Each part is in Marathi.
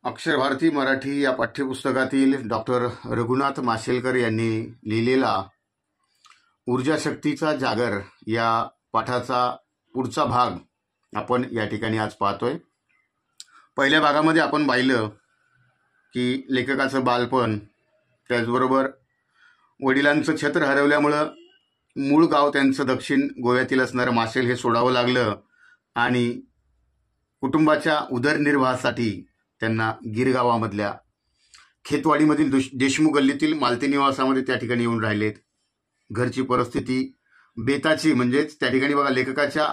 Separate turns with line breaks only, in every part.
अक्षर भारती मराठी या पाठ्यपुस्तकातील डॉक्टर रघुनाथ माशेलकर यांनी लिहिलेला ऊर्जा शक्तीचा जागर या पाठाचा पुढचा भाग आपण या ठिकाणी आज पाहतोय। पहिल्या भागामध्ये आपण पाहिलं की लेखकाचं बालपण, त्याचबरोबर वडिलांचं छत्र हरवल्यामुळं मूळ गाव त्यांचं दक्षिण गोव्यातील असणारं माशेल हे सोडावं लागलं आणि कुटुंबाच्या उदरनिर्वाहासाठी त्यांना गिरगावामधल्या खेतवाडीमधील देशमुख गल्लीतील मालती निवासामध्ये त्या ठिकाणी येऊन राहिलेत। घरची परिस्थिती बेताची, म्हणजेच त्या ठिकाणी बघा लेखकाच्या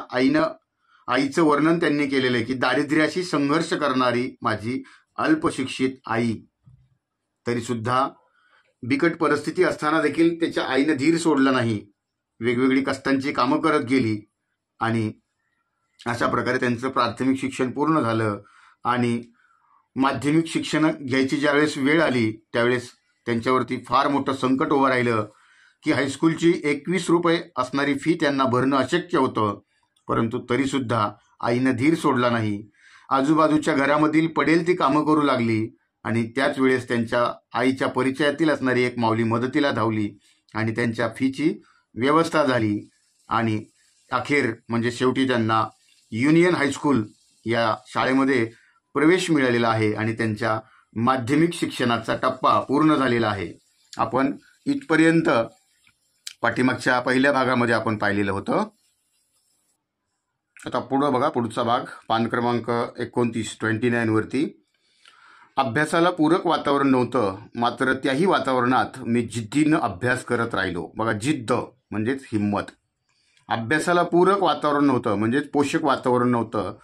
आईचं वर्णन त्यांनी केलेलं आहे की दारिद्र्याशी संघर्ष करणारी माझी अल्पशिक्षित आई, तरी सुद्धा बिकट परिस्थिती असताना देखील त्याच्या आईने धीर सोडला नाही, वेगवेगळी कष्टांची कामं करत गेली आणि अशा प्रकारे त्यांचं प्राथमिक शिक्षण पूर्ण झालं आणि माध्यमिक शिक्षण घ्यायची ज्यावेळेस वेळ आली त्यावेळेस त्यांच्यावरती फार मोठं संकट उभं राहिलं की हायस्कूलची 21 रुपये असणारी फी त्यांना भरणं अशक्य होतं। परंतु तरीसुद्धा आईनं धीर सोडला नाही, आजूबाजूच्या घरामधील पडेल ती कामं करू लागली आणि त्याच वेळेस त्यांच्या आईच्या परिचयातील असणारी एक माऊली मदतीला धावली आणि त्यांच्या फीची व्यवस्था झाली आणि अखेर म्हणजे शेवटी त्यांना युनियन हायस्कूल या शाळेमध्ये प्रवेश मिळालेला आहे आणि त्यांच्या माध्यमिक शिक्षणाचा टप्पा पूर्ण झालेला आहे। आपण इथपर्यंत पाठीमागच्या पहिल्या भागामध्ये आपण पाहिलेलं होतं। आता पुढं बघा, पुढचा भाग पान क्रमांक 29 वरती। अभ्यासाला पूरक वातावरण नव्हतं, मात्र त्याही वातावरणात मी जिद्दीनं अभ्यास करत राहिलो। बघा, जिद्द म्हणजेच हिम्मत। अभ्यासाला पूरक वातावरण नव्हतं म्हणजेच पोषक वातावरण नव्हतं,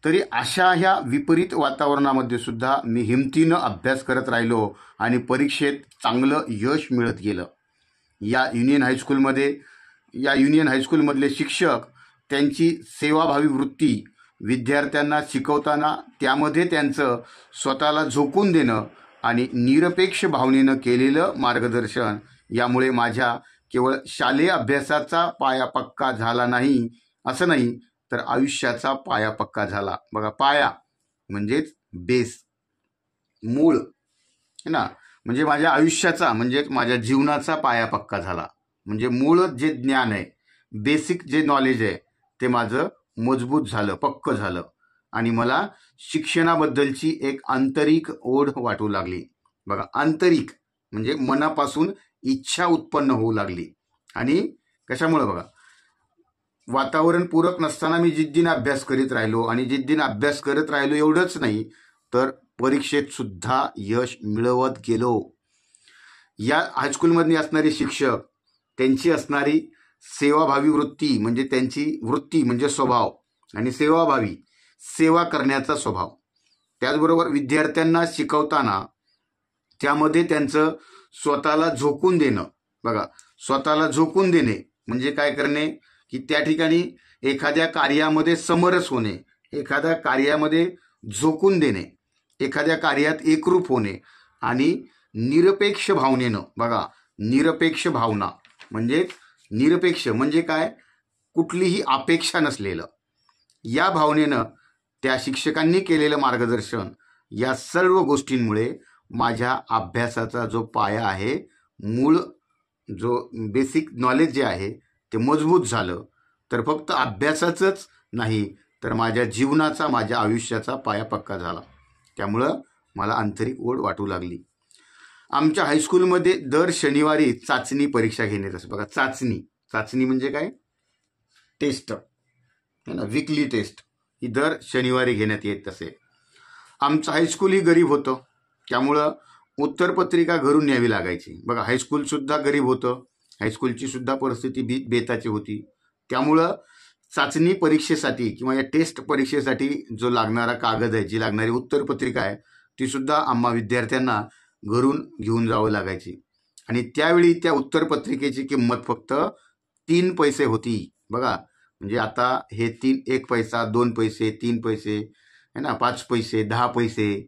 तरी अशा ह्या विपरीत वातावरणामध्ये सुद्धा मी हिमतीनं अभ्यास करत राहिलो आणि परीक्षेत चांगलं यश मिळत गेलं। या युनियन हायस्कूलमधले शिक्षक त्यांची सेवाभावी वृत्ती विद्यार्थ्यांना शिकवताना त्यामध्ये त्यांचं स्वतःला झोकून देणं आणि निरपेक्ष भावनेनं केलेलं मार्गदर्शन यामुळे माझ्या केवळ शालेय अभ्यासाचा पाया पक्का झाला नाही असं नाही, तर आयुष्याचा पाया पक्का झाला। बघा, पाया म्हणजेच बेस, मूळ है ना, म्हणजे माझ्या आयुष्याचा म्हणजेच माझ्या जीवनाचा पाया पक्का झाला। म्हणजे मूळ जे ज्ञान आहे, बेसिक जे नॉलेज आहे ते माझं मजबूत झालं, पक्क झालं आणि मला शिक्षणाबद्दलची एक आंतरिक ओढ वाटू लागली। बघा, आंतरिक म्हणजे मनापासून इच्छा उत्पन्न होऊ लागली आणि कशामुळे? बघा, वातावरण पूरक नसताना मी जिद्दीने अभ्यास करीत राहिलो आणि जिद्दीने अभ्यास करत राहिलो एवढंच नाही, तर परीक्षेत सुद्धा यश मिळवत गेलो। या हायस्कूलमधली असणारे शिक्षक, त्यांची असणारी सेवाभावी वृत्ती म्हणजे त्यांची वृत्ती म्हणजे स्वभाव आणि सेवाभावी सेवा करण्याचा स्वभाव, त्याचबरोबर विद्यार्थ्यांना शिकवताना त्यामध्ये त्यांचं स्वतःला झोकून देणं। बघा, स्वतःला झोकून देणे म्हणजे काय करणे की त्या ठिकाणी एखाद्या कार्यामध्ये समरस होणे, एखाद्या कार्यामध्ये झोकून देणे, एखाद्या कार्यात एकरूप होणे आणि निरपेक्ष भावनेनं, बघा निरपेक्ष भावना म्हणजे काय, कुठलीही अपेक्षा नसलेलं, या भावनेनं त्या शिक्षकांनी केलेलं मार्गदर्शन, या सर्व गोष्टींमुळे माझ्या अभ्यासाचा जो पाया आहे, मूळ जो बेसिक नॉलेज जे आहे ते मजबूत झालं। तर फक्त अभ्यासाचंच नाही, तर माझ्या जीवनाचा, माझ्या आयुष्याचा पाया पक्का झाला। त्यामुळं मला आंतरिक ओढ वाटू लागली। आमच्या हायस्कूलमध्ये दर शनिवारी चाचणी परीक्षा घेण्यात असते। बघा, चाचणी म्हणजे काय, टेस्ट है ना, वीकली टेस्ट ही दर शनिवारी घेण्यात येत असे। आमचं हायस्कूलही गरीब होतं, त्यामुळं उत्तरपत्रिका घरून न्यावी लागायची। बघा, हायस्कूल सुद्धा गरीब होतं, हायस्कूलची सुद्धा परिस्थिती बेताची होती, त्यामुळं चाचणी परीक्षेसाठी किंवा या टेस्ट परीक्षेसाठी जो लागणारा कागद आहे, जी लागणारी उत्तरपत्रिका आहे, ती सुद्धा आम्हा विद्यार्थ्यांना घरून घेऊन जावं लागायची आणि त्यावेळी त्या उत्तरपत्रिकेची किंमत फक्त 3 पैसे होती। बघा, म्हणजे आता हे 1 पैसा, 2 पैसे, 3 पैसे है ना, 5 पैसे, 10 पैसे,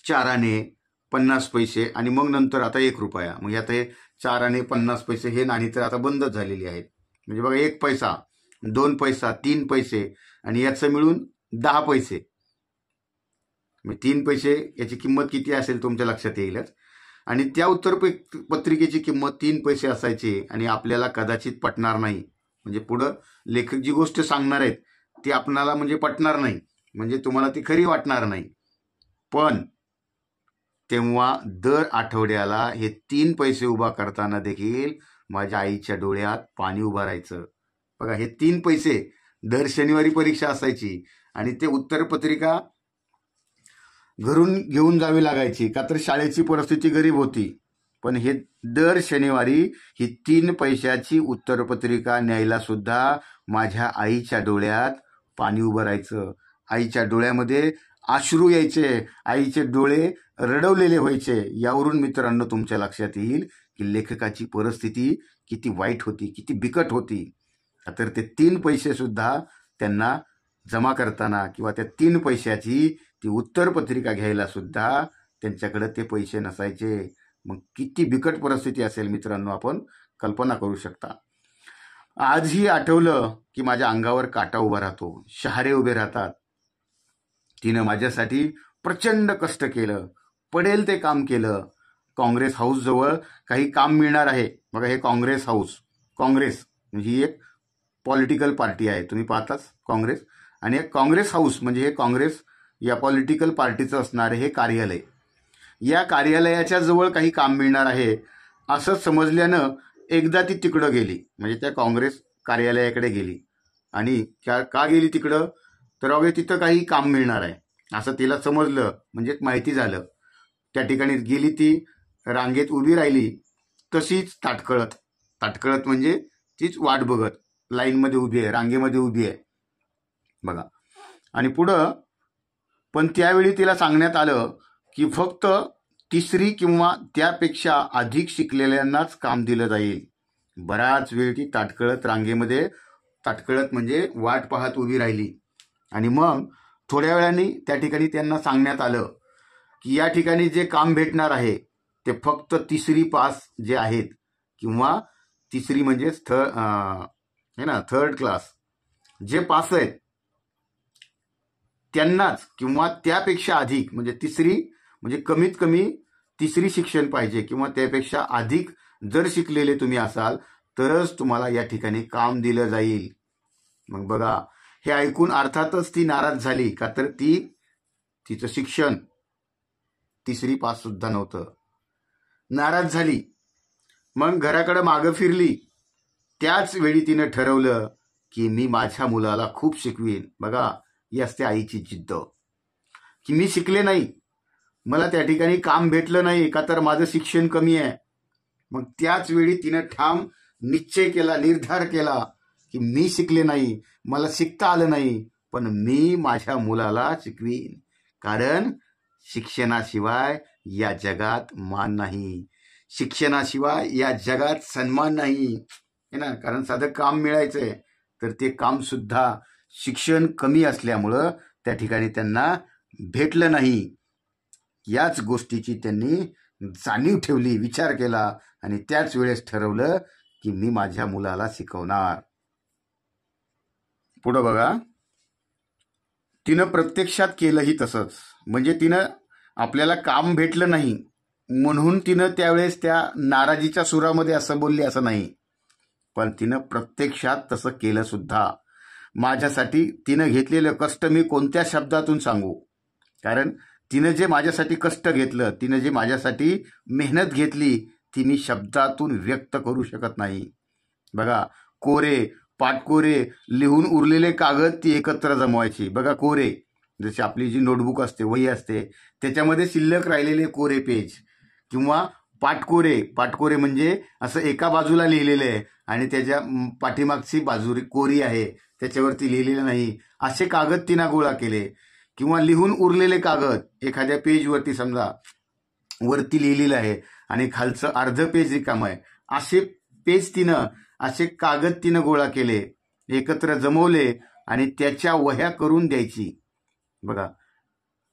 4 आणे, 50 पैसे आणि मग नंतर आता 1 रुपया। म्हणजे आता हे 4 आणे, 50 पैसे हे नाणी तर आता बंदच झालेली आहेत। म्हणजे बघा, 1 पैसा, 2 पैसा, 3 पैसे आणि याचं मिळून 10 पैसे। 3 पैसे याची किंमत किती असेल तुमच्या लक्षात येईलच. आणि त्या उत्तरपत्रिकेची किंमत 3 पैसे असायची आणि आपल्याला कदाचित पटणार नाही. म्हणजे पुढं लेखक जी गोष्ट सांगणार आहेत ती आपणाला म्हणजे पटणार नाही, म्हणजे तुम्हाला ती खरी वाटणार नाही. पण तेव्हा दर आठवड्याला हे 3 पैसे उभा करताना देखील माझ्या आईच्या डोळ्यात पाणी उभं राहायचं. बघा, हे 3 पैसे दर शनिवारी परीक्षा असायची आणि ते उत्तरपत्रिका घरून घेऊन जावी लागायची, का तर शाळेची परिस्थिती गरीब होती. पण हे दर शनिवारी ही 3 पैशाची उत्तरपत्रिका न्यायला सुद्धा माझ्या आईच्या डोळ्यात पाणी उभं राहायचं. आईच्या डोळ्यामध्ये अश्रू यायचे, आईचे डोळे रडवलेले व्हायचे. यावरून मित्रांनो तुमच्या लक्षात येईल की लेखकाची परिस्थिती किती वाईट होती, किती बिकट होती. तर ते 3 पैसे सुद्धा त्यांना जमा करताना किंवा त्या 3 पैशाची ती उत्तरपत्रिका घ्यायला सुद्धा त्यांच्याकडे ते पैसे नसायचे. मग किती बिकट परिस्थिती असेल मित्रांनो, आपण कल्पना करू शकता. आजही आठवलं की माझ्या अंगावर काटा उभा राहतो, शहारे उभे राहतात. तिनं माझ्यासाठी प्रचंड कष्ट केलं, पडेल ते काम केलं. काँग्रेस हाऊस जवळ काही काम मिळणार आहे. बघा, हे काँग्रेस हाऊस, काँग्रेस म्हणजे ही एक पॉलिटिकल पार्टी आहे, तुम्ही पाहताच काँग्रेस. आणि एक काँग्रेस हाऊस म्हणजे हे काँग्रेस या पॉलिटिकल पार्टीचं असणारे हे कार्यालय. या कार्यालयाच्या जवळ काही काम मिळणार आहे असं समजल्यानं एकदा ती तिकडं गेली, म्हणजे त्या काँग्रेस कार्यालयाकडे गेली. आणि का गेली तिकडं, तर अवघे तिथं काही काम मिळणार आहे असं तिला समजलं, म्हणजे माहिती झालं. त्या ठिकाणी गेली, ती रांगेत उभी राहिली, तशीच ताटकळत म्हणजे तीच वाट बघत लाईनमध्ये उभी आहे, रांगेमध्ये उभी आहे. बघा, आणि पुढं पण त्यावेळी तिला सांगण्यात आलं की फक्त 3री किंवा त्यापेक्षा अधिक शिकलेल्यांनाच काम दिलं जाईल. बराच वेळ ती रांगेमध्ये ताटकळत म्हणजे वाट पाहत उभी राहिली. आणि मग थोड्या वेळाने त्या ठिकाणी त्यांना सांगण्यात आलं की या ठिकाणी जे काम भेटणार आहे ते फक्त 3री पास जे आहेत, किंवा 3री म्हणजे थर्ड क्लास जे पास आहेत त्यांनाच, किंवा त्यापेक्षा अधिक म्हणजे 3री म्हणजे कमीत कमी 3री शिक्षण पाहिजे किंवा त्यापेक्षा अधिक जर शिकलेले तुम्ही असाल तरच तुम्हाला या ठिकाणी काम दिलं जाईल. मग बघा, हे ऐकून अर्थातच ती नाराज झाली, का तर तिचं शिक्षण 3री पास सुद्धा नव्हतं. नाराज झाली. मग घराकडे मागं फिरली. त्याच वेळी तिनं ठरवलं की मी माझ्या मुलाला खूप शिकवीन. बघा, ही असते आईची जिद्द, की मी शिकले नाही, मला त्या ठिकाणी काम भेटलं नाही, का तर माझं शिक्षण कमी आहे. मग त्याच वेळी तिनं ठाम निश्चय केला, निर्धार केला की मी शिकले नाही, मला शिकता आलं नाही, पण मी माझ्या मुलाला शिकवीन. कारण शिक्षणाशिवाय या जगात मान नाही, शिक्षणाशिवाय या जगात सन्मान नाही, है ना. कारण साधं काम मिळायचंय तर ते काम सुद्धा शिक्षण कमी असल्यामुळं त्या ठिकाणी त्यांना भेटलं नाही. याच गोष्टीची त्यांनी जाणीव ठेवली, विचार केला आणि त्याच वेळेस ठरवलं की मी माझ्या मुलाला शिकवणार. पुढं बघा, तिनं प्रत्यक्षात केलंही तसंच. म्हणजे तिनं आपल्याला काम भेटलं नाही म्हणून तिनं त्यावेळेस त्या नाराजीच्या सुरामध्ये असं बोलली असं नाही, पण तिनं प्रत्यक्षात तसं केलं सुद्धा. माझ्यासाठी तिनं घेतलेलं कष्ट मी कोणत्या शब्दातून सांगू, कारण तिनं जे माझ्यासाठी कष्ट घेतलं, तिनं जे माझ्यासाठी मेहनत घेतली ती मी शब्दातून व्यक्त करू शकत नाही. बघा, पाटकोरे लिहून उरलेले कागद ती एकत्र जमवायची. बघा, कोरे जशी आपली जी नोटबुक असते, वही असते, त्याच्यामध्ये शिल्लक राहिलेले कोरे पेज, किंवा पाटकोरे म्हणजे असं एका बाजूला लिहिलेलं आहे आणि त्याच्या पाठीमागची बाजू कोरी आहे, त्याच्यावरती लिहिलेलं नाही, असे कागद तिनं गोळा केले. किंवा लिहून उरलेले कागद एखाद्या पेजवरती समजा वरती लिहिलेलं आहे आणि खालचं अर्ध पेज रिकाम आहे, असे पेज तिनं, असे कागद तिनं गोळा केले, एकत्र जमवले आणि त्याच्या वह्या करून द्यायची. बघा,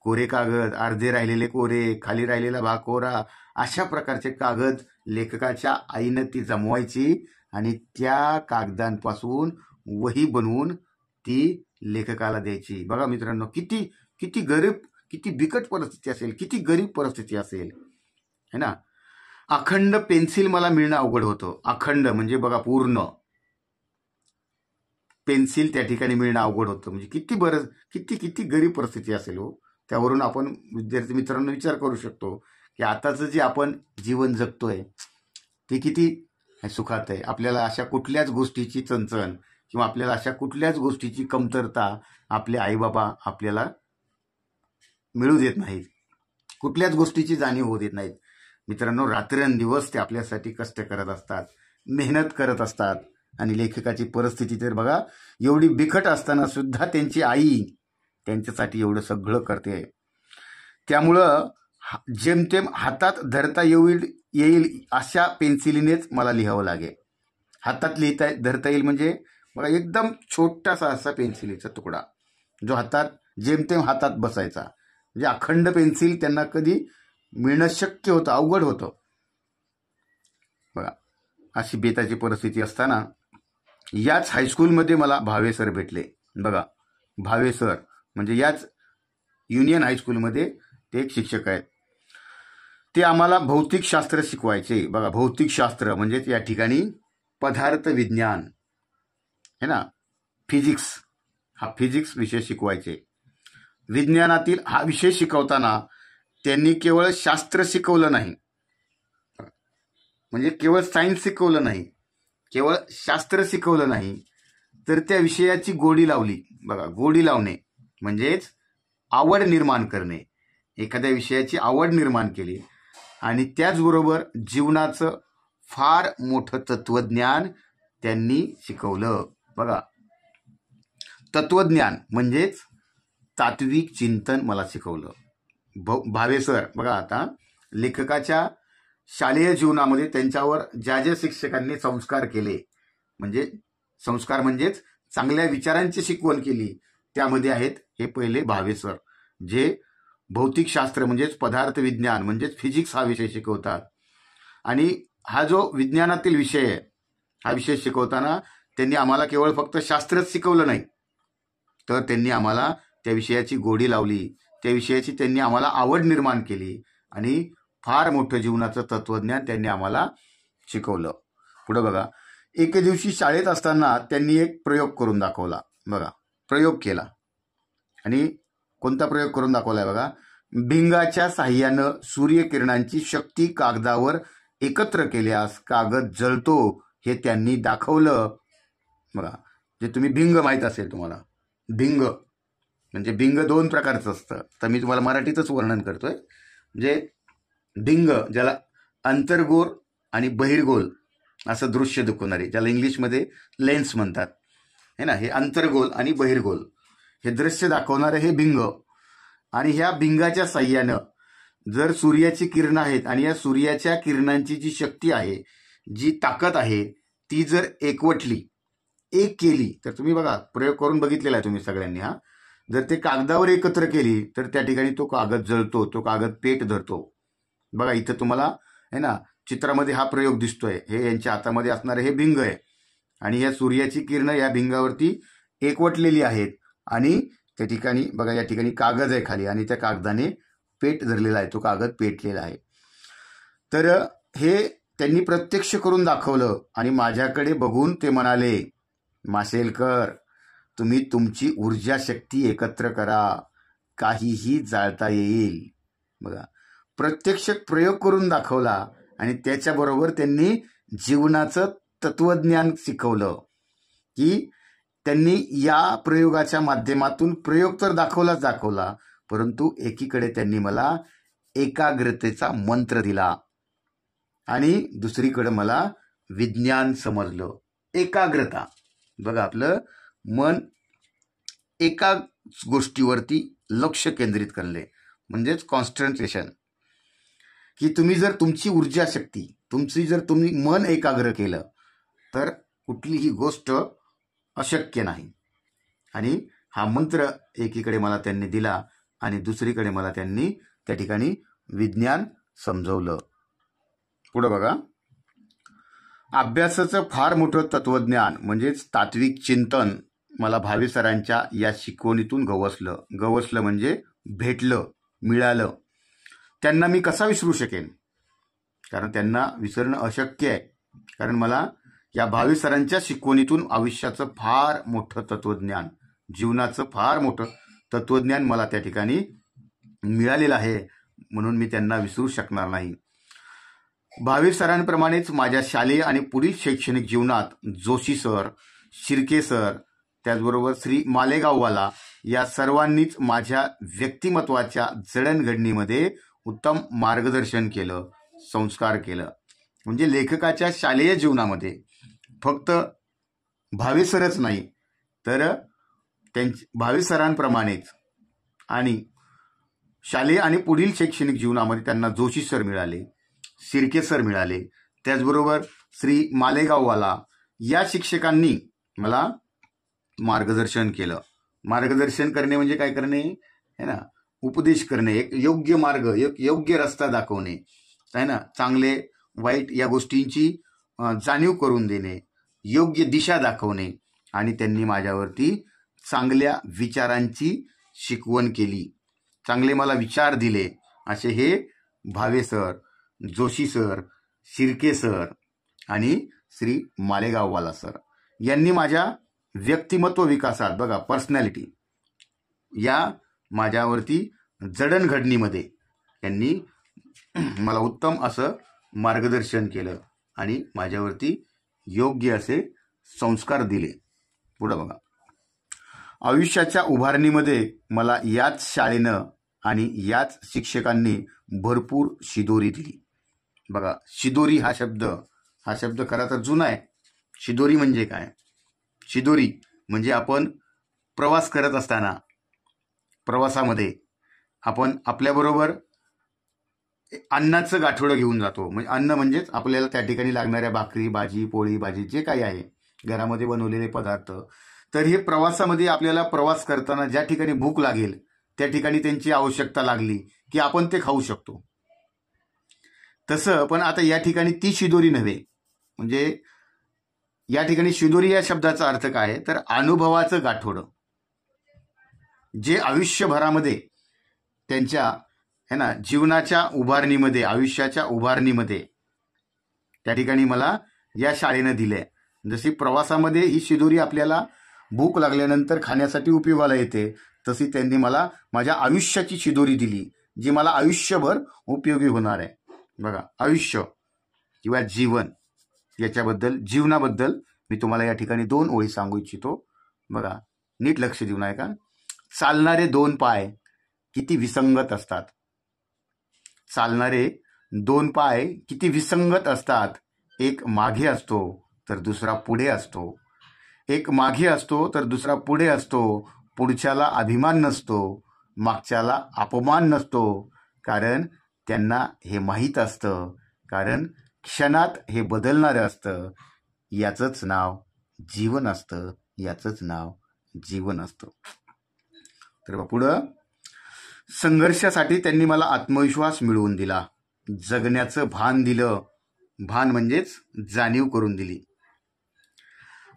कोरे कागद, अर्धे राहिलेले कोरे, खाली राहिलेला भाग कोरा, अशा प्रकारचे कागद लेखकाच्या आईनं ती जमवायची आणि त्या कागदांपासून वही बनवून ती लेखकाला द्यायची. बघा मित्रांनो, किती गरीब किती बिकट परिस्थिती असेल, किती गरीब परिस्थिती असेल, है ना. अखंड पेन्सिल मला मिळणं अवघड होतं. अखंड म्हणजे बघा पूर्ण पेन्सिल त्या ठिकाणी मिळणं अवघड होतं. म्हणजे किती गरीब परिस्थिती असेल हो. त्यावरून आपण विद्यार्थी मित्रांनो विचार करू शकतो की आताचं जे आपण जीवन जगतोय ते किती सुखात आहे. आपल्याला अशा कुठल्याच गोष्टीची चणचण किंवा आपल्याला अशा कुठल्याच गोष्टीची कमतरता आपले आईबाबा आपल्याला मिळू देत नाहीत. कुठल्याच गोष्टीची जाणीव होऊ देत नाहीत. मित्रांनो, रात्रंदिवस ते आपल्यासाठी कष्ट करत असतात, मेहनत करत असतात. आणि लेखकाची परिस्थिती तर बघा, एवढी बिकट असताना सुद्धा त्यांची आई त्यांच्यासाठी एवढं सगळं करते. त्यामुळं जेमतेम हातात धरता येईल अशा पेन्सिलीनेच मला लिहावं लागेल. हातात धरता येईल म्हणजे बघा एकदम छोटासा असा पेन्सिलीचा तुकडा जो जेमतेम हातात बसायचा. म्हणजे अखंड पेन्सिल त्यांना कधी मिळणं शक्य होतं, अवघड होतं. बघा अशी बेताची परिस्थिती असताना याच हायस्कूलमध्ये मला भावे सर भेटले. बघा भावे सर म्हणजे याच युनियन हायस्कूलमध्ये ते एक शिक्षक आहेत. ते आम्हाला भौतिकशास्त्र शिकवायचे. बघा भौतिकशास्त्र म्हणजे या ठिकाणी पदार्थ विज्ञान है ना, फिजिक्स, हा फिजिक्स विषय शिकवायचे. विज्ञानातील हा विषय शिकवताना त्यांनी केवळ शास्त्र शिकवलं नाही, म्हणजे केवळ सायन्स शिकवलं नाही, केवळ शास्त्र शिकवलं नाही, तर त्या विषयाची गोडी लावली. बघा गोडी लावणे म्हणजेच आवड निर्माण करणे. एखाद्या विषयाची आवड निर्माण केली आणि त्याचबरोबर जीवनाचं फार मोठं तत्वज्ञान त्यांनी शिकवलं. बघा तत्वज्ञान म्हणजेच तात्विक चिंतन मला शिकवलं भावे सर. बघा आता लेखकाच्या शालेय जीवनामध्ये त्यांच्यावर ज्या शिक्षकांनी संस्कार केले, म्हणजे संस्कार म्हणजेच चांगल्या विचारांची शिकवण केली, त्यामध्ये आहेत हे पहिले भावे सर, जे भौतिकशास्त्र म्हणजेच पदार्थ विज्ञान म्हणजेच फिजिक्स हा विषय शिकवतात. आणि हा जो विज्ञानातील विषय आहे, हा विषय शिकवताना त्यांनी आम्हाला केवळ फक्त शास्त्रच शिकवलं नाही, तर त्यांनी आम्हाला त्या विषयाची गोडी लावली, त्या विषयाची त्यांनी आम्हाला आवड निर्माण केली आणि फार मोठं जीवनाचं तत्वज्ञान त्यांनी आम्हाला शिकवलं. पुढे बघा, एके दिवशी शाळेत असताना त्यांनी एक प्रयोग करून दाखवला. बघा प्रयोग केला आणि कोणता प्रयोग करून दाखवलाय बघा, भिंगाच्या साह्यानं सूर्यकिरणांची शक्ती कागदावर एकत्र केल्यास कागद जळतो हे त्यांनी दाखवलं. बघा जे तुम्ही भिंग माहीत असेल तुम्हाला, भिंग म्हणजे भिंग दोन प्रकारचं असतं, तर मी तुम्हाला मराठीतच वर्णन करतोय. म्हणजे भिंग ज्याला अंतर्गोल आणि बहिर्गोल असं दृश्य दाखवणारे, ज्याला इंग्लिशमध्ये लेन्स म्हणतात है ना, हे अंतर्गोल आणि बहिर्गोल हे दृश्य दाखवणारे हे भिंग. आणि ह्या भिंगाच्या साह्यानं जर सूर्याची किरणं आहेत आणि या सूर्याच्या किरणांची जी शक्ती आहे, जी ताकद आहे, ती जर एकवटली, एक केली, तर तुम्ही बघा प्रयोग करून बघितलेला आहे तुम्ही सगळ्यांनी. हा जर ते कागदावर एकत्र केली तर त्या ठिकाणी तो कागद जळतो, तो कागद पेट धरतो. बघा इथं तुम्हाला है ना चित्रामध्ये हा प्रयोग दिसतोय. हे यांच्या हातामध्ये असणारे हे भिंग आहे आणि या सूर्याची किरणं या भिंगावरती एकवटलेली आहेत आणि त्या ठिकाणी बघा या ठिकाणी कागद आहे खाली आणि त्या कागदाने पेट धरलेला आहे, तो कागद पेटलेला आहे. तर हे त्यांनी प्रत्यक्ष करून दाखवलं आणि माझ्याकडे बघून ते म्हणाले, माशेलकर तुम्ही तुमची ऊर्जा शक्ती एकत्र करा, काहीही जाळता येईल. बघा प्रत्यक्ष प्रयोग करून दाखवला आणि त्याच्याबरोबर त्यांनी जीवनाचं तत्वज्ञान शिकवलं. की त्यांनी या प्रयोगाच्या माध्यमातून प्रयोग तर दाखवला, परंतु एकीकडे त्यांनी मला एकाग्रतेचा मंत्र दिला आणि दुसरीकडे मला विज्ञान समजलं. एकाग्रता, बघा आपलं मन एका गोष्टीवरती लक्ष केंद्रित करणे म्हणजेच कॉन्सन्ट्रेशन. की तुम्ही जर तुमची ऊर्जा शक्ती, तुम्ही मन एकाग्र केलं तर कुठलीही गोष्ट अशक्य नाही. आणि हा मंत्र एकीकडे मला त्यांनी दिला आणि दुसरीकडे मला त्यांनी त्या ठिकाणी विज्ञान समजवलं. पुढे बघा, अभ्यासाचं फार मोठं तत्वज्ञान म्हणजेच तात्विक चिंतन मला भावे सरांच्या या शिकवणीतून गवसलं म्हणजे भेटलं. मिळालं त्यांना मी कसा विसरू शकेन, कारण त्यांना विसरणं अशक्य आहे. कारण मला या भावे सरांच्या शिकवणीतून आयुष्याचं फार मोठं तत्वज्ञान, जीवनाचं फार मोठं तत्वज्ञान मला त्या ठिकाणी मिळालेलं आहे, म्हणून मी त्यांना विसरू शकणार नाही. भावे सरांप्रमाणेच माझ्या शालेय आणि पुढील शैक्षणिक जीवनात जोशी सर, शिर्के सर, त्याचबरोबर श्री मालेगाववाला या सर्वांनीच माझ्या व्यक्तिमत्वाच्या जडणघडणीमध्ये उत्तम मार्गदर्शन केलं, संस्कार केलं. म्हणजे लेखकाच्या शालेय जीवनामध्ये फक्त भावे सरच नाही तर भावे सरांप्रमाणेच आणि शालेय आणि पुढील शैक्षणिक जीवनामध्ये त्यांना जोशी सर मिळाले, शिर्के सर मिळाले, त्याचबरोबर श्री मालेगाववाला या शिक्षकांनी मला मार्गदर्शन केलं. मार्गदर्शन करणे म्हणजे काय करणे है ना, उपदेश करणे, एक योग्य मार्ग, एक योग्य रस्ता दाखवणे आहे ना, चांगले वाईट या गोष्टींची जाणीव करून देणे, योग्य दिशा दाखवणे. आणि त्यांनी माझ्यावरती चांगल्या विचारांची शिकवण केली, चांगले मला विचार दिले. असे हे Bhave sir, Joshi sir, Shirke sir आणि श्री मालेगाववाला सर यांनी माझ्या व्यक्तिमत्व विकासात, बघा पर्सनॅलिटी या माझ्यावरती जडणघडणीमध्ये यांनी मला उत्तम असं मार्गदर्शन केलं आणि माझ्यावरती योग्य असे संस्कार दिले. पुढं बघा, आयुष्याच्या उभारणीमध्ये मला याच शाळेनं आणि याच शिक्षकांनी भरपूर शिदोरी दिली. बघा, शिदोरी हा शब्द खरा तर जुना आहे. शिदोरी म्हणजे काय? शिदोरी म्हणजे आपण प्रवास करत असताना, प्रवासामध्ये आपण आपल्याबरोबर अन्नाचं गाठोडं घेऊन जातो. म्हणजे अन्न म्हणजेच आपल्याला त्या ठिकाणी लागणाऱ्या भाकरी, भाजी, पोळी, भाजी जे काही आहे घरामध्ये बनवलेले पदार्थ. तर हे प्रवासामध्ये आपल्याला प्रवास करताना ज्या ठिकाणी भूक लागेल त्या ठिकाणी त्यांची आवश्यकता लागली की आपण ते खाऊ शकतो. तसं पण आता या ठिकाणी ती शिदोरी नव्हे. म्हणजे या ठिकाणी शिदोरी या शब्दाचा अर्थ काय आहे तर अनुभवाचं गाठोडं, जे आयुष्यभरामध्ये त्यांच्या है ना जीवनाच्या उभारणीमध्ये, आयुष्याच्या उभारणीमध्ये त्या ठिकाणी मला या शाळेनं दिले. जशी प्रवासामध्ये ही शिदोरी आपल्याला भूक लागल्यानंतर खाण्यासाठी उपयोगाला येते, तशी त्यांनी मला माझ्या आयुष्याची शिदोरी दिली, जी मला आयुष्यभर उपयोगी होणार आहे. बघा, आयुष्य किंवा जीवन याच्याबद्दल, जीवनाबद्दल मी तुम्हाला या ठिकाणी 2 ओळी सांगू इच्छितो. बघा, नीट लक्ष देऊन आहे का. चालणारे 2 पाय किती विसंगत असतात. चालणारे 2 पाय किती विसंगत असतात. एक मागे असतो तर दुसरा पुढे असतो. एक मागे असतो तर दुसरा पुढे असतो. पुढच्याला अभिमान नसतो, मागच्याला अपमान नसतो. कारण त्यांना हे माहीत असतं, कारण क्षणात हे बदलणारं असतं. याचंच नाव जीवन असतं, याचंच नाव जीवन असतं. तर पुढं, संघर्षासाठी त्यांनी मला आत्मविश्वास मिळवून दिला, जगण्याचं भान दिलं. भान म्हणजेच जाणीव करून दिली.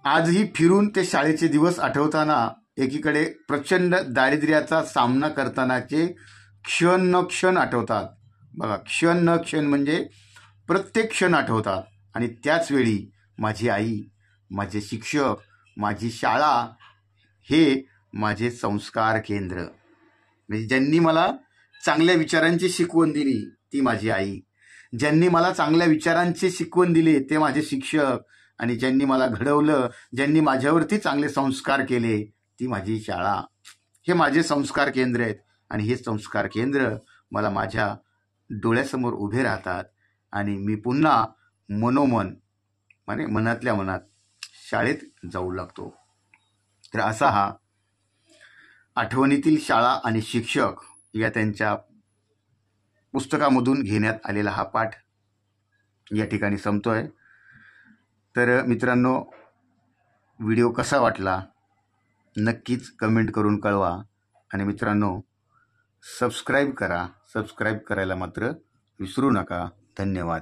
आजही फिरून ते शाळेचे दिवस आठवताना एकीकडे प्रचंड दारिद्र्याचा सामना करतानाचे क्षण न क्षण आठवतात. बघा, क्षण न क्षण म्हणजे प्रत्येक क्षण आठवतात. आणि त्याच वेळी माझी आई, माझे शिक्षक, माझी शाळा हे माझे संस्कार केंद्र. म्हणजे ज्यांनी मला चांगल्या विचारांची शिकवण दिली ती माझी आई, ज्यांनी मला चांगल्या विचारांची शिकवण दिली ते माझे शिक्षक, आणि ज्यांनी मला घडवलं, ज्यांनी माझ्यावरती चांगले संस्कार केले ती माझी शाळा. हे माझे संस्कार केंद्र आहेत. आणि हे संस्कार केंद्र मला माझ्या डोळ्यासमोर उभे राहतात आणि मी पुन्हा मनोमन म्हणजे मनातल्या मनात शाळेत जाऊ लागतो. तर असा हा आठवणीतील शाळा आणि शिक्षक या त्यांच्या पुस्तकामधून घेण्यात आलेला हा पाठ या ठिकाणी संपतोय. तर मित्रांनो, व्हिडिओ कसा वाटला नक्कीच कमेंट करून कळवा. आणि मित्रांनो, सबस्क्राईब करा. सबस्क्राईब करायला मात्र विसरू नका. धन्यवाद.